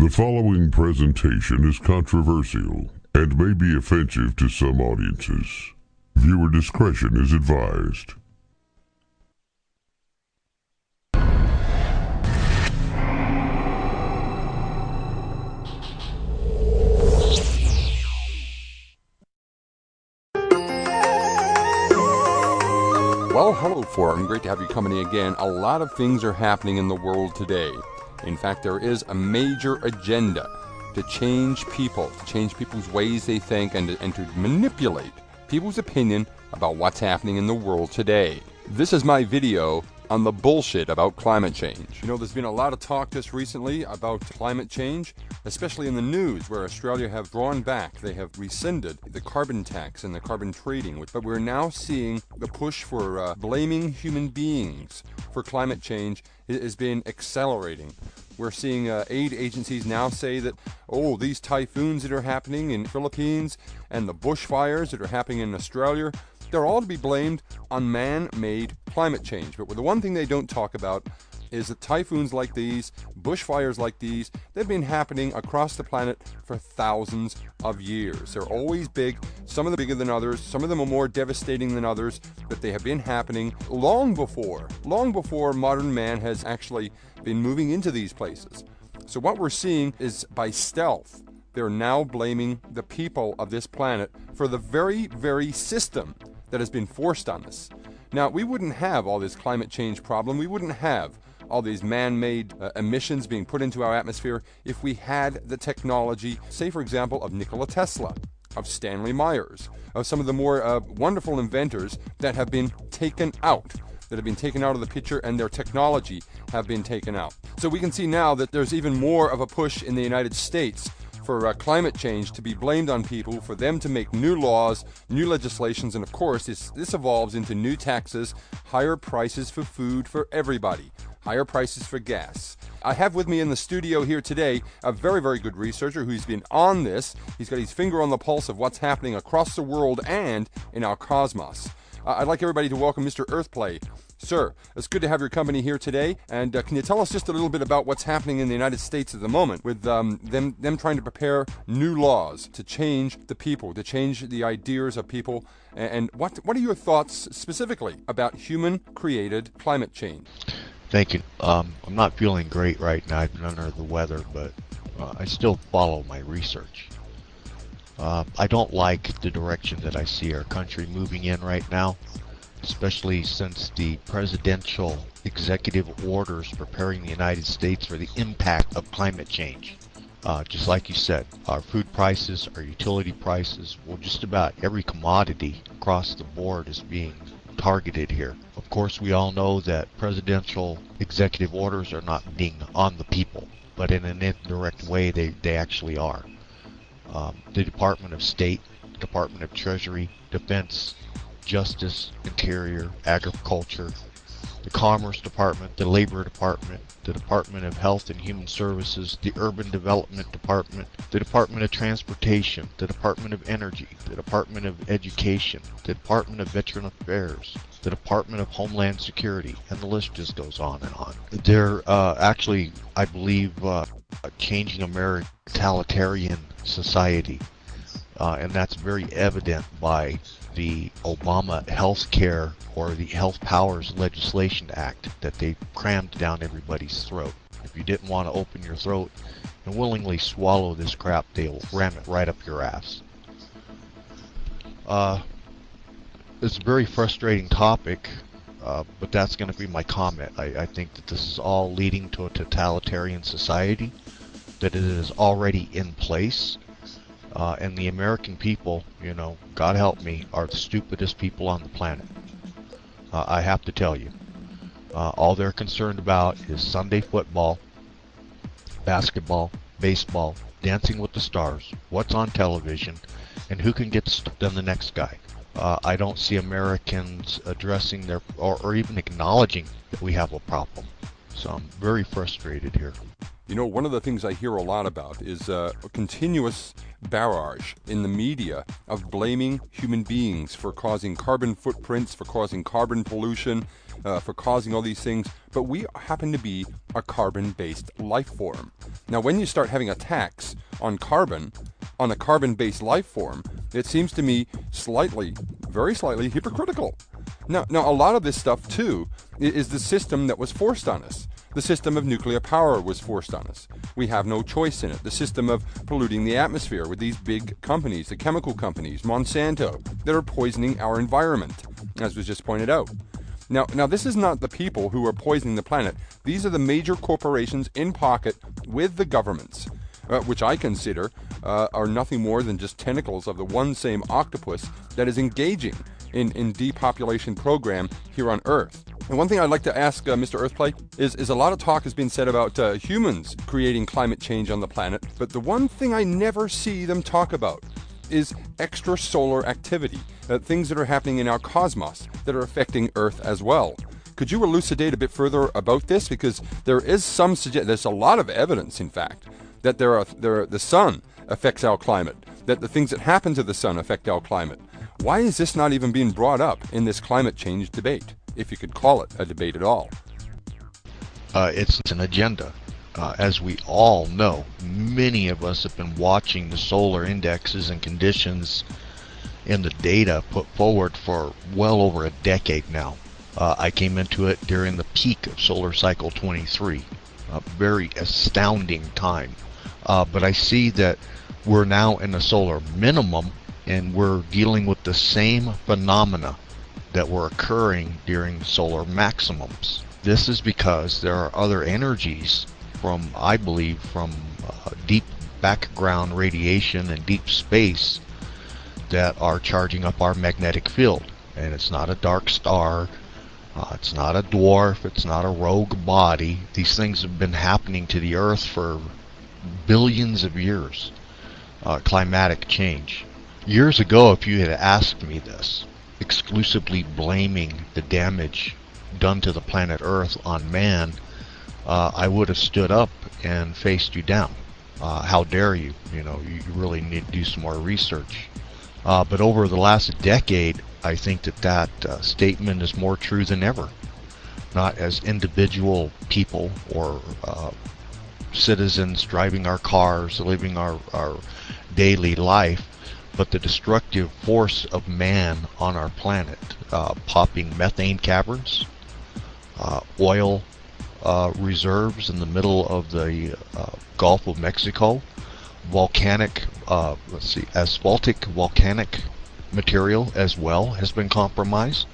The following presentation is controversial and may be offensive to some audiences. Viewer discretion is advised. Well, hello, Forum. Great to have you company again. A lot of things are happening in the world today. In fact, there is a major agenda to change people, to change people's ways they think, and to manipulate people's opinion about what's happening in the world today. This is my video on the bullshit about climate change. You know, there's been a lot of talk just recently about climate change, especially in the news, where Australia have drawn back. They have rescinded the carbon tax and the carbon trading. But we're now seeing the push for blaming human beings for climate change has been accelerating. We're seeing aid agencies now say that, oh, these typhoons that are happening in the Philippines and the bushfires that are happening in Australia, they're all to be blamed on man-made climate change. But the one thing they don't talk about is that typhoons like these, bushfires like these, they've been happening across the planet for thousands of years. They're always big. Some of them bigger than others. Some of them are more devastating than others. But they have been happening long before modern man has actually been moving into these places. So what we're seeing is, by stealth, they're now blaming the people of this planet for the very, very system that has been forced on us. Now, we wouldn't have all this climate change problem. We wouldn't have all these man-made emissions being put into our atmosphere if we had the technology, say, for example, of Nikola Tesla, of Stanley Myers, of some of the more wonderful inventors that have been taken out of the picture, and their technology have been taken out. So we can see now that there's even more of a push in the United States for climate change to be blamed on people, for them to make new laws, new legislations, and of course this evolves into new taxes, higher prices for food for everybody, higher prices for gas. I have with me in the studio here today a very, very good researcher who's been on this. He's got his finger on the pulse of what's happening across the world and in our cosmos. I'd like everybody to welcome Mr. Earthplay. Sir, it's good to have your company here today. And can you tell us just a little bit about what's happening in the United States at the moment with them trying to prepare new laws to change the people, to change the ideas of people? And what are your thoughts specifically about human-created climate change? Thank you. I'm not feeling great right now. I've been under the weather, but I still follow my research. I don't like the direction that I see our country moving in right now, especially since the presidential executive orders preparing the United States for the impact of climate change. Just like you said, our food prices, our utility prices, well, just about every commodity across the board is being targeted here. Of course, we all know that presidential executive orders are not being on the people, but in an indirect way they actually are. The Department of State, Department of Treasury, Defense, Justice, Interior, Agriculture, the Commerce Department, the Labor Department, the Department of Health and Human Services, the Urban Development Department, the Department of Transportation, the Department of Energy, the Department of Education, the Department of Veteran Affairs, the Department of Homeland Security, and the list just goes on and on. They're actually, I believe, changing America's totalitarian society, and that's very evident by the Obama Health Care or the Health Powers Legislation Act that they crammed down everybody's throat. If you didn't want to open your throat and willingly swallow this crap, they'll ram it right up your ass. It's a very frustrating topic, but that's going to be my comment. I think that this is all leading to a totalitarian society, that it is already in place. And the American people, you know, God help me, are the stupidest people on the planet. I have to tell you. All they're concerned about is Sunday football, basketball, baseball, Dancing with the Stars, what's on television, and who can get stuck than the next guy. I don't see Americans addressing their, or even acknowledging that we have a problem. So I'm very frustrated here. You know, one of the things I hear a lot about is a continuous barrage in the media of blaming human beings for causing carbon footprints, for causing carbon pollution, for causing all these things. But we happen to be a carbon-based life form. Now, when you start having a tax on carbon, on a carbon-based life form, it seems to me slightly, very slightly hypocritical. Now, a lot of this stuff, too, is the system that was forced on us. The system of nuclear power was forced on us. We have no choice in it. The system of polluting the atmosphere with these big companies, the chemical companies, Monsanto, that are poisoning our environment, as was just pointed out. Now, this is not the people who are poisoning the planet. These are the major corporations in pocket with the governments, which I consider are nothing more than just tentacles of the one same octopus that is engaging in depopulation program here on Earth. And one thing I'd like to ask Mr. Earthplay is a lot of talk has been said about humans creating climate change on the planet, but the one thing I never see them talk about is extrasolar activity, things that are happening in our cosmos that are affecting Earth as well. Could you elucidate a bit further about this? Because there is there's a lot of evidence, in fact, that the sun affects our climate, that the things that happen to the sun affect our climate. Why is this not even being brought up in this climate change debate, if you could call it a debate at all? It's an agenda. As we all know, many of us have been watching the solar indexes and conditions in the data put forward for well over a decade now. I came into it during the peak of solar cycle 23, a very astounding time. But I see that we're now in a solar minimum, and we're dealing with the same phenomena that were occurring during solar maximums. This is because there are other energies from, I believe, from deep background radiation and deep space that are charging up our magnetic field. And it's not a dark star, it's not a dwarf, it's not a rogue body. These things have been happening to the Earth for billions of years. Climatic change. Years ago, if you had asked me this, exclusively blaming the damage done to the planet Earth on man, I would have stood up and faced you down. How dare you? You know, you really need to do some more research. But over the last decade, I think that statement is more true than ever. Not as individual people or citizens driving our cars, living our daily life, but the destructive force of man on our planet, popping methane caverns, oil reserves in the middle of the Gulf of Mexico, volcanic, asphaltic volcanic material as well has been compromised,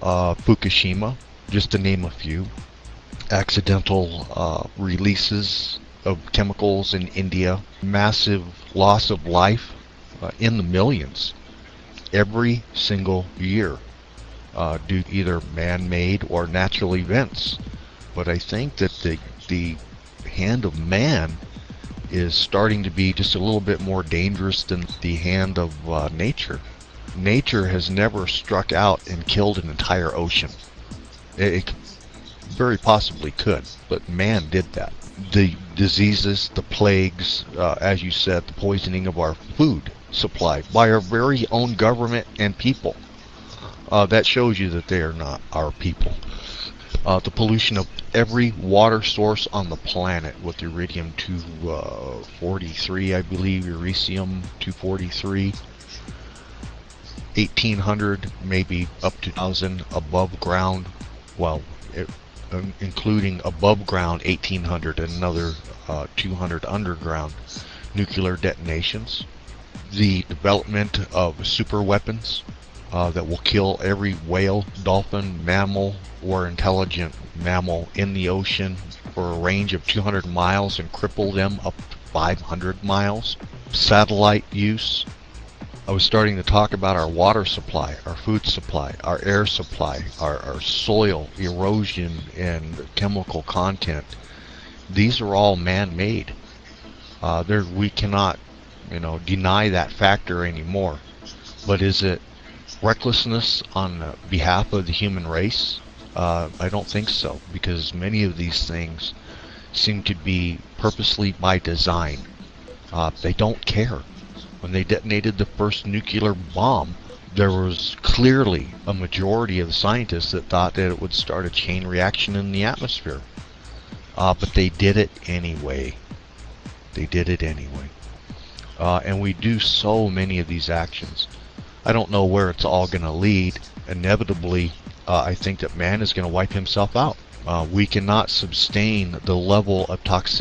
Fukushima, just to name a few, accidental releases of chemicals in India, massive loss of life in the millions every single year due to either man-made or natural events. But I think that the hand of man is starting to be just a little bit more dangerous than the hand of nature. Nature has never struck out and killed an entire ocean. It very possibly could, but man did that. The diseases, the plagues, as you said, the poisoning of our food supply by our very own government and people. That shows you that they are not our people. The pollution of every water source on the planet with iridium 243, I believe, uranium 243, 1800, maybe up to 1000 above ground, well, including above ground 1800 and another 200 underground nuclear detonations. The development of super weapons that will kill every whale, dolphin, mammal, or intelligent mammal in the ocean for a range of 200 miles and cripple them up to 500 miles. Satellite use. I was starting to talk about our water supply, our food supply, our air supply, our soil erosion and chemical content. These are all man-made. We cannot, deny that factor anymore. But is it recklessness on behalf of the human race? I don't think so, because many of these things seem to be purposely by design. They don't care. When they detonated the first nuclear bomb, there was clearly a majority of the scientists that thought that it would start a chain reaction in the atmosphere. But they did it anyway. They did it anyway. And we do so many of these actions. I don't know where it's all going to lead. Inevitably, I think that man is going to wipe himself out. We cannot sustain the level of toxicity